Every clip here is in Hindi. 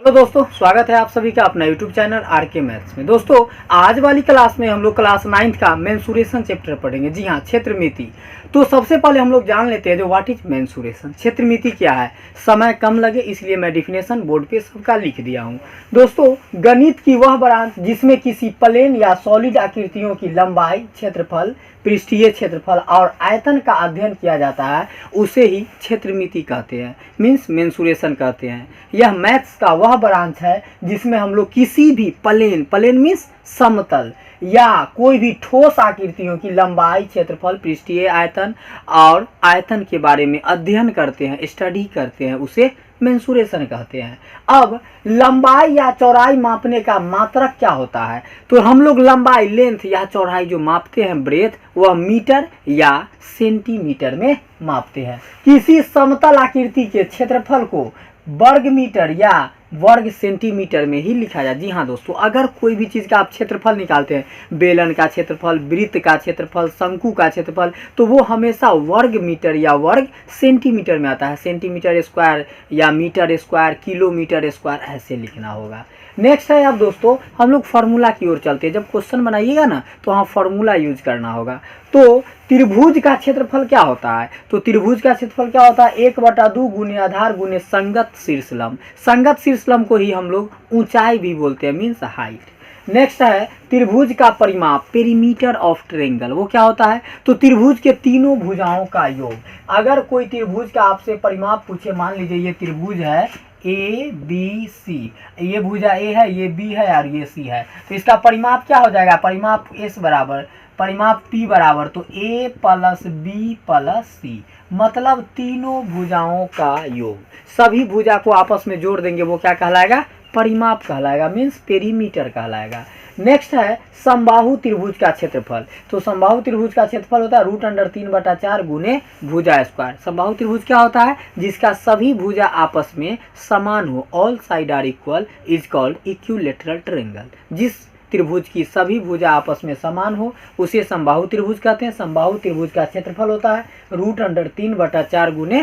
हेलो दोस्तों, स्वागत है आप सभी का अपना यूट्यूब चैनल आर के मैथ्स में। दोस्तों, आज वाली क्लास में हम लोग क्लास 9th का मेंसुरेशन चैप्टर पढ़ेंगे। जी हाँ, क्षेत्रमिति। तो सबसे पहले हम लोग जान लेते हैं जो व्हाट इज मेंसुरेशन। क्षेत्रमिति क्या है, समय कम लगे इसलिए मैं डिफिनेशन बोर्ड पे सबका लिख दिया हूँ। दोस्तों, गणित की वह ब्रांच जिसमें किसी प्लेन या सॉलिड आकृतियों की लंबाई, क्षेत्रफल, पृष्ठीय क्षेत्रफल और आयतन का अध्ययन किया जाता है उसे ही क्षेत्रमिति कहते हैं, मीन्स मेंसुरेशन कहते हैं। यह मैथ्स का वह ब्रांच है जिसमें हम लोग किसी भी प्लेन मीन्स समतल या कोई भी ठोस आकृतियों की लंबाई, क्षेत्रफल, पृष्ठीय आयतन और आयतन के बारे में अध्ययन करते हैं, स्टडी करते हैं, उसे मेंसुरेशन कहते हैं। अब लंबाई या चौड़ाई मापने का मात्रक क्या होता है, तो हम लोग लंबाई, लेंथ या चौड़ाई जो मापते हैं, ब्रेथ, वह मीटर या सेंटीमीटर में मापते हैं। किसी समतल आकृति के क्षेत्रफल को वर्ग मीटर या वर्ग सेंटीमीटर में ही लिखा जाए। जी हाँ दोस्तों, अगर कोई भी चीज़ का आप क्षेत्रफल निकालते हैं, बेलन का क्षेत्रफल, वृत्त का क्षेत्रफल, शंकु का क्षेत्रफल, तो वो हमेशा वर्ग मीटर या वर्ग सेंटीमीटर में आता है। सेंटीमीटर स्क्वायर या मीटर स्क्वायर, किलोमीटर स्क्वायर ऐसे लिखना होगा। नेक्स्ट है अब दोस्तों हम लोग फार्मूला की ओर चलते हैं। जब क्वेश्चन बनाइएगा ना तो वहाँ फार्मूला यूज करना होगा। तो त्रिभुज का क्षेत्रफल क्या होता है, तो त्रिभुज का क्षेत्रफल क्या होता है, 1/2 गुने आधार गुने संगत शीर्षलंब। संगत शीर्षलंब को ही हम लोग ऊंचाई भी बोलते हैं, मीन्स हाइट। नेक्स्ट है त्रिभुज का परिमाप, पेरीमीटर ऑफ ट्रायंगल, वो क्या होता है, तो त्रिभुज के तीनों भुजाओं का योग। अगर कोई त्रिभुज का आपसे परिमाप पूछे, मान लीजिए ये त्रिभुज है ABC, ये भुजा A है, ये B है और ये C है, तो इसका परिमाप क्या हो जाएगा, परिमाप S बराबर परिमाप P बराबर तो A + B + C, मतलब तीनों भुजाओं का योग। सभी भुजा को आपस में जोड़ देंगे, वो क्या कहलाएगा, परिमाप कहलाएगा, मीन्स पेरीमीटर कहलाएगा। नेक्स्ट है समबाहु त्रिभुज का क्षेत्रफल। तो समबाहु त्रिभुज का क्षेत्रफल होता है √3/4 गुने भुजा स्क्वायर। समबाहु त्रिभुज क्या होता है, जिसका सभी भुजा आपस में समान हो, all side are equal, is called equilateral triangle. जिस त्रिभुज की सभी भुजा आपस में समान हो उसे समबाहु त्रिभुज कहते हैं। समबाहु त्रिभुज का क्षेत्रफल होता है √3/4 गुने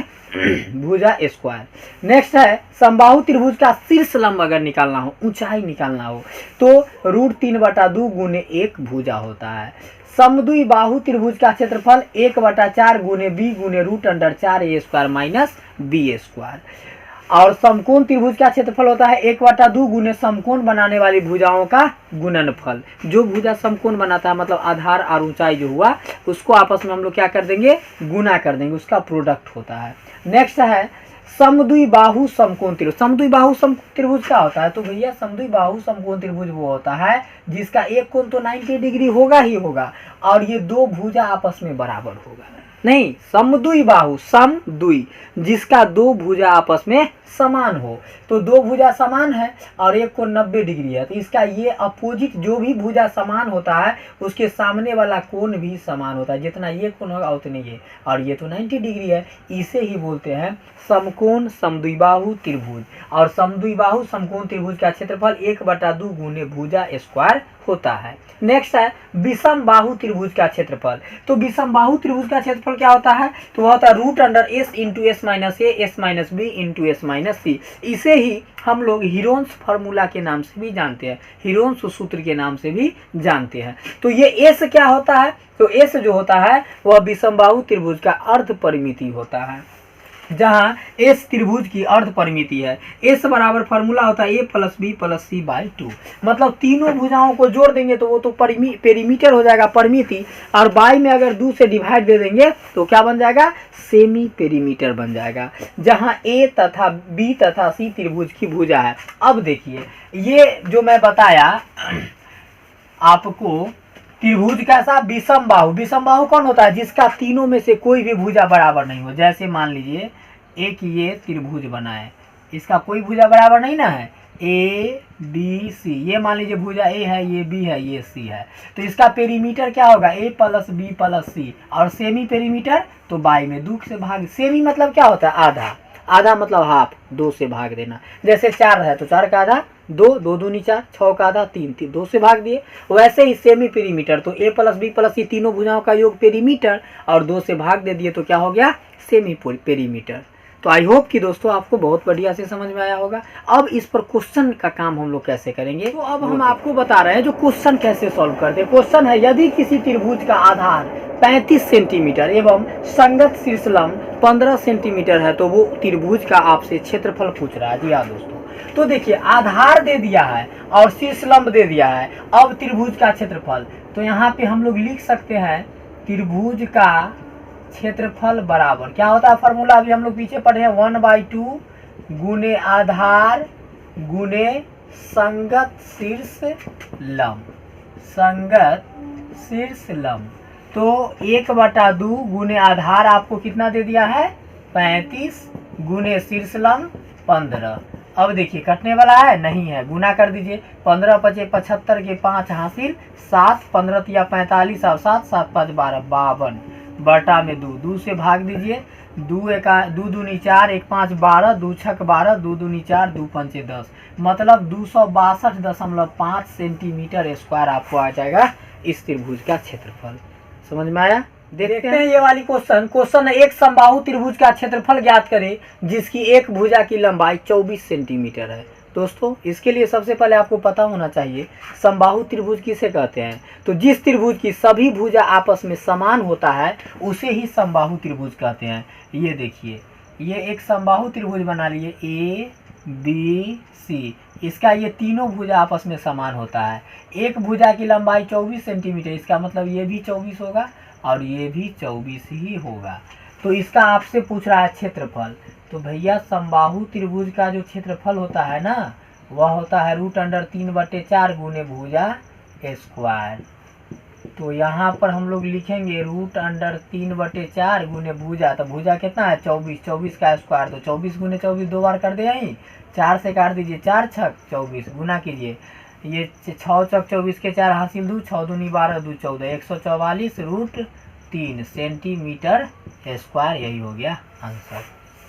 भुजा स्क्वायर। नेक्स्ट है समबाहु त्रिभुज का शीर्ष लंब अगर निकालना हो, ऊंचाई निकालना हो, तो √3/2 गुने 1 भुजा होता है। समद्विबाहु त्रिभुज का क्षेत्रफल 1/4 गुने b गुने √4a² - b²। और समकोण त्रिभुज का क्षेत्रफल होता है 1/2 गुने समकोण बनाने वाली भुजाओं का गुणनफल। जो भुजा समकोण बनाता है, मतलब आधार और ऊंचाई जो हुआ, उसको आपस में हम लोग क्या कर देंगे, गुना कर देंगे, उसका प्रोडक्ट होता है। नेक्स्ट है समद्विबाहु समकोण त्रिभुज। समद्विबाहु समकोण त्रिभुज क्या होता है, तो भैया समद्विबाहु समकोण त्रिभुज वो होता है जिसका एक कोण तो 90 डिग्री होगा ही होगा और ये दो भुजा आपस में बराबर होगा। नहीं, समद्विबाहु, समद्वि, जिसका दो भुजा आपस में समान हो, तो दो भुजा समान है और एक कोण 90 डिग्री है, तो इसका ये अपोजिट जो भी भुजा समान होता है उसके सामने वाला कोण भी समान होता है। जितना ये कोण होगा उतने ये, और ये तो 90 डिग्री है, इसे ही बोलते हैं समकोण समद्विबाहु त्रिभुज। और समद्विबाहु समकोण त्रिभुज का क्षेत्रफल 1/2 गुने भुजा स्क्वायर होता है। नेक्स्ट है विषम बाहु त्रिभुज का क्षेत्रफल। तो विषम बाहु त्रिभुज का क्षेत्रफल क्या होता है, तो वह होता है √S × S - A S - B × S - C। इसे ही हम लोग हीरोन्स फार्मूला के नाम से भी जानते हैं, हीरोन्स सूत्र के नाम से भी जानते हैं। तो ये S क्या होता है, तो S जो होता है वह विषम बाहु त्रिभुज का अर्ध परिमिति होता है, जहाँ S त्रिभुज की अर्ध परिमिति है। S बराबर फार्मूला होता है A + B + C/2, मतलब तीनों भुजाओं को जोड़ देंगे तो वो तो पेरीमीटर हो जाएगा, परिमिति, और बाई में अगर 2 से डिवाइड दे देंगे तो क्या बन जाएगा, सेमी पेरीमीटर बन जाएगा, जहाँ A तथा B तथा C त्रिभुज की भुजा है। अब देखिए ये जो मैं बताया आपको, त्रिभुज कैसा, विषम बाहु। विषम बाहु कौन होता है, जिसका तीनों में से कोई भी भुजा बराबर नहीं हो। जैसे मान लीजिए एक ये त्रिभुज बना है, इसका कोई भुजा बराबर नहीं ना है, ABC, ये मान लीजिए भुजा A है, ये B है, ये C है, तो इसका पेरीमीटर क्या होगा, A + B + C, और सेमी पेरीमीटर तो बाई में 2 से भाग। सेमी मतलब क्या होता है, आधा, आधा मतलब हाफ, 2 से भाग देना। जैसे 4 है तो 4 का आधा 2, 2 दूनी 4, 6 का आधा 3, 2 से भाग दिए। वैसे ही सेमी पेरीमीटर, तो A + B + C तीनों भुजाओं का योग पेरीमीटर, और 2 से भाग दे दिए तो क्या हो गया, सेमी पेरीमीटर। तो आई होप कि दोस्तों आपको बहुत बढ़िया से समझ में आया होगा। अब इस पर क्वेश्चन का काम हम लोग कैसे करेंगे, तो अब हम आपको बता रहे हैं जो क्वेश्चन कैसे सॉल्व करते हैं। क्वेश्चन है, यदि किसी त्रिभुज का आधार 35 सेंटीमीटर एवं संगत शीर्षलंब 15 सेंटीमीटर है तो वो त्रिभुज का आपसे क्षेत्रफल पूछ रहा है। जी हाँ दोस्तों, तो देखिए आधार दे दिया है और शीर्षलंब दे दिया है। अब त्रिभुज का क्षेत्रफल, तो यहाँ पे हम लोग लिख सकते हैं त्रिभुज का क्षेत्रफल बराबर क्या होता है, फॉर्मूला अभी हम लोग पीछे पढ़े हैं, 1/2 गुने आधार गुने संगत शीर्ष लंब, संगत शीर्ष लंब। तो 1/2 गुने आधार आपको कितना दे दिया है 35 गुने शीर्ष लंब 15। अब देखिए कटने वाला है नहीं है, गुना कर दीजिए, 15 पचे 75 के 5 हासिल 7, 15 या 45 और 7 7 5 12 52 बटा में 2, 2 से भाग दीजिए, 2 दूनी 4 1 5 12, 2 छक 12, 2 दूनी 4 2 पंचे 10, मतलब 262.5 सेंटीमीटर स्क्वायर आपको आ जाएगा इस त्रिभुज का क्षेत्रफल। समझ में आया? देखते हैं ये वाली क्वेश्चन है, एक समबाहु त्रिभुज का क्षेत्रफल ज्ञात करें जिसकी एक भुजा की लंबाई 24 सेंटीमीटर है। दोस्तों इसके लिए सबसे पहले आपको पता होना चाहिए समबाहु त्रिभुज किसे कहते हैं। तो जिस त्रिभुज की सभी भुजा आपस में समान होता है उसे ही समबाहु त्रिभुज कहते हैं। ये देखिए, ये एक समबाहु त्रिभुज बना लिए ए बी सी, इसका ये तीनों भुजा आपस में समान होता है। एक भुजा की लंबाई 24 सेंटीमीटर, इसका मतलब ये भी 24 होगा और ये भी 24 ही होगा। तो इसका आपसे पूछ रहा है क्षेत्रफल। तो भैया समबाहु त्रिभुज का जो क्षेत्रफल होता है ना, वह होता है √3/4 गुने भुजा स्क्वायर। तो यहाँ पर हम लोग लिखेंगे √3/4 गुने भुजा, तो भुजा कितना है 24, 24 का स्क्वायर, तो 24 गुने 24 दो बार कर दे यहीं, 4 से काट दीजिए, 4 छक 24 गुना कीजिए, ये 6 चौक 24 के 4 हासिल 2, 6 दूनी 12 2 14, 144√3 सेंटीमीटर स्क्वायर, यही हो गया आंसर।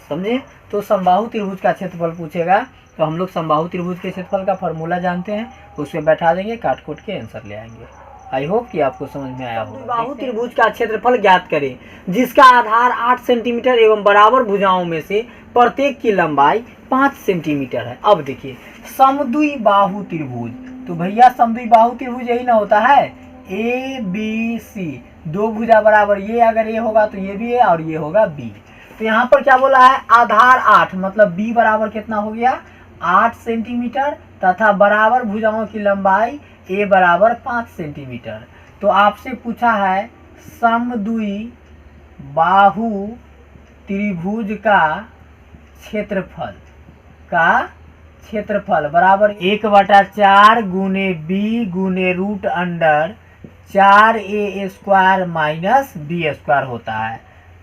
समझे? तो समबाहु त्रिभुज का क्षेत्रफल पूछेगा तो हम लोग समबाहु त्रिभुज के क्षेत्रफल का फॉर्मूला जानते हैं, उसमें बैठा देंगे, काट कूट के आंसर ले आएंगे। आई होप कि आपको समझ में आया होगा। बाहु त्रिभुज का क्षेत्रफल ज्ञात करें जिसका आधार 8 सेंटीमीटर एवं बराबर भुजाओं में से प्रत्येक की लंबाई 5 सेंटीमीटर है। अब देखिए समद्वि बाहु त्रिभुज, तो भैया समद्वि बाहु त्रिभुज यही ना होता है, ए बी सी, दो भुजा बराबर, ये अगर ए होगा तो ये भी है और ये होगा बी। तो यहाँ पर क्या बोला है, आधार 8 मतलब बी बराबर कितना हो गया 8 सेंटीमीटर तथा बराबर भुजाओं की लंबाई ए बराबर 5 सेंटीमीटर। तो आपसे पूछा है समद्वि बाहु त्रिभुज का क्षेत्रफल बराबर 1/4 गुने बी गुने √4a² माइनस b² होता है।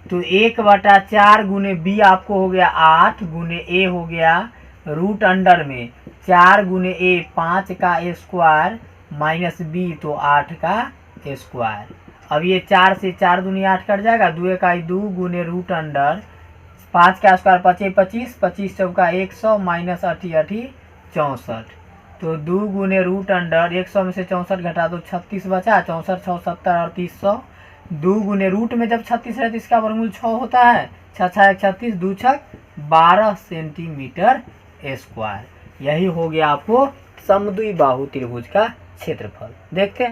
तो 1/4 गुने बी आपको हो गया 8 गुने ए हो गया √अंडर में 4 गुने ए 5 का स्क्वायर माइनस बी तो 8 का स्क्वायर। अब ये 4 से 4 दूनी 8 कट जाएगा, 2 इकाई 2 गुने √अंडर 5 का स्क्वायर 5 25, 25 चौका 100 माइनस 8 64, तो 2 गुने √अंडर 100 में से 64 घटा दो 36 बचा, 64 6 70 और 300, 2 गुने रूट में जब 36 है तो इसका वर्गमूल 6 होता है, 6 6 36, 2 छक 12 सेंटीमीटर स्क्वायर। यही हो गया आपको समद्वि बाहु त्रिभुज का क्षेत्रफल। देखते हैं।